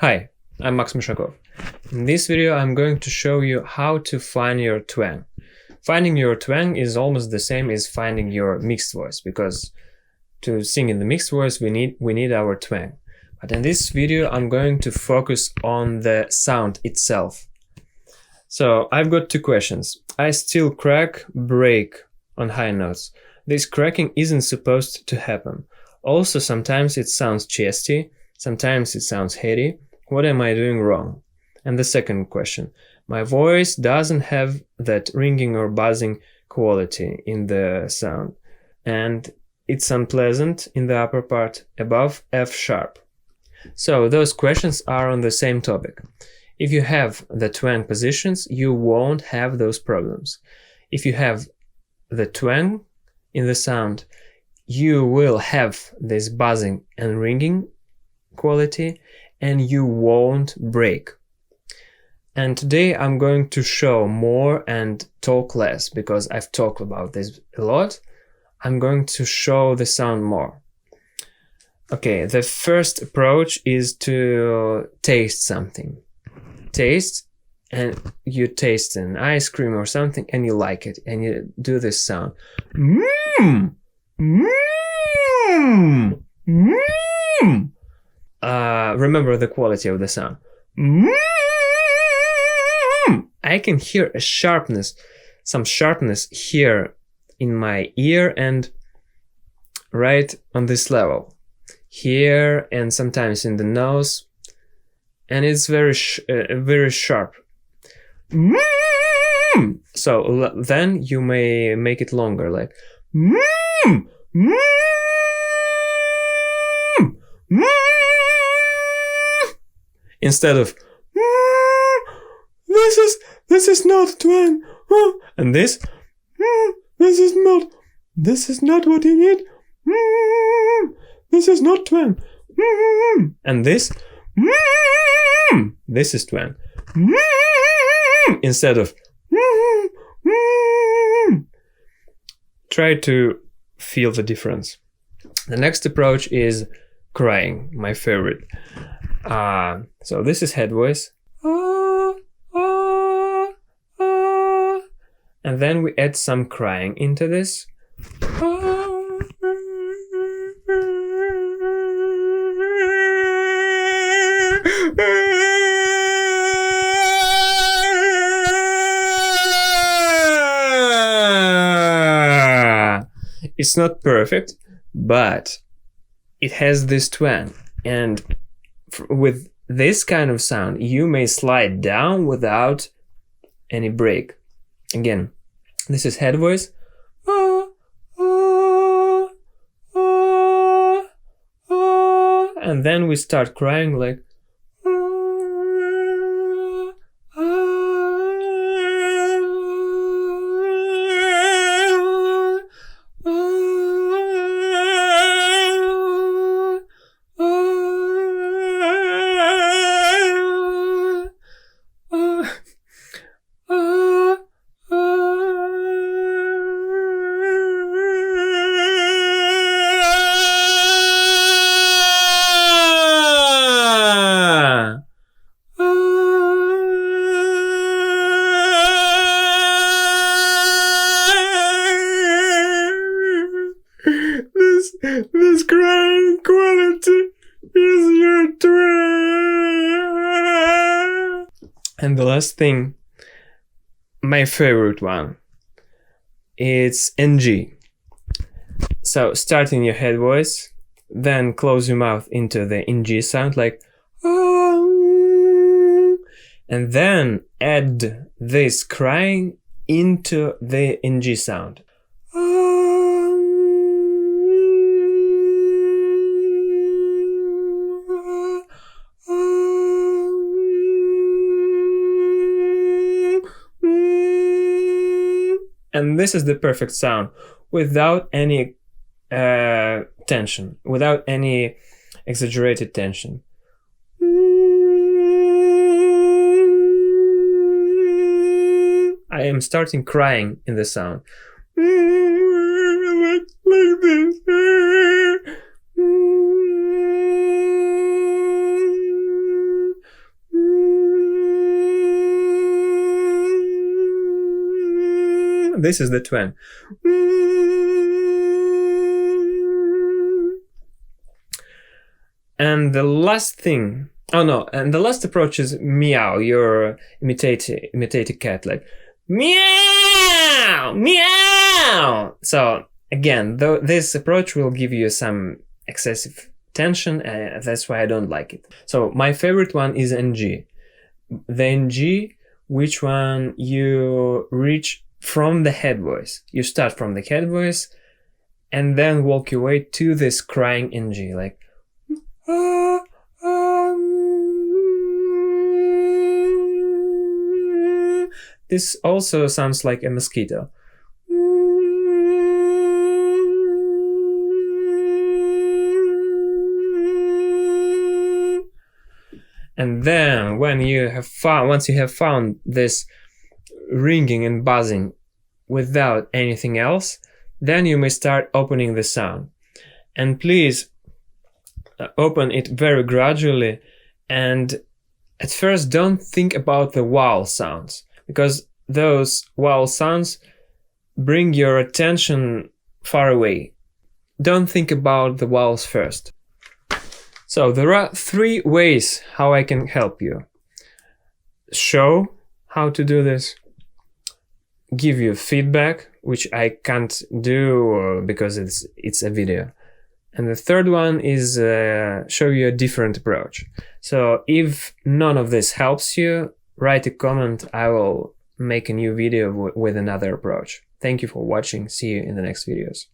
Hi, I'm Max Mishakov. In this video I'm going to show you how to find your twang. Finding your twang is almost the same as finding your mixed voice, because to sing in the mixed voice we need our twang. But in this video I'm going to focus on the sound itself. So I've got two questions. I still crack, break on high notes. This cracking isn't supposed to happen. Also, sometimes it sounds chesty, sometimes it sounds heady. What am I doing wrong? And the second question. My voice doesn't have that ringing or buzzing quality in the sound, and it's unpleasant in the upper part above F sharp. So those questions are on the same topic. If you have the twang positions, you won't have those problems. If you have the twang in the sound, you will have this buzzing and ringing quality, and you won't break. And today I'm going to show more and talk less, because I've talked about this a lot. I'm going to show the sound more. Okay, the first approach is to taste something. Taste, and you taste an ice cream or something and you like it, and you do this sound. Mmm! Mmm! Mmm! Remember the quality of the sound. I can hear a sharpness, some sharpness here in my ear and right on this level. Here and sometimes in the nose, and it's very sharp. So then you may make it longer, like instead of this is not twang, and this is not what you need, this is not twang, and this is twang, instead of try to feel the difference. The next approach is crying, my favorite. So this is head voice, and then we add some crying into this. It's not perfect, but it has this twang, and with this kind of sound you may slide down without any break. Again, this is head voice, and then we start crying like This crying quality is your twang. And the last thing, my favorite one, it's NG. So start in your head voice, then close your mouth into the NG sound, like and then add this crying into the NG sound. And this is the perfect sound, without any tension, without any exaggerated tension. I am starting crying in the sound. Like this. This is the twang. And the last thing, and the last approach is meow. You're imitate a cat, like meow, meow. So again, this approach will give you some excessive tension, and that's why I don't like it. So my favorite one is NG. The NG, which one you reach from the head voice. You start from the head voice and then walk your way to this crying NG, like this also sounds like a mosquito. And then once you have found this ringing and buzzing without anything else, then you may start opening the sound. And please open it very gradually, and at first don't think about the vowel sounds, because those vowel sounds bring your attention far away. Don't think about the vowels first. So there are 3 ways how I can help you. Show how to do this, give you feedback, which I can't do because it's a video. And the third one is show you a different approach. So if none of this helps you, write a comment. I will make a new video with another approach. Thank you for watching. See you in the next videos.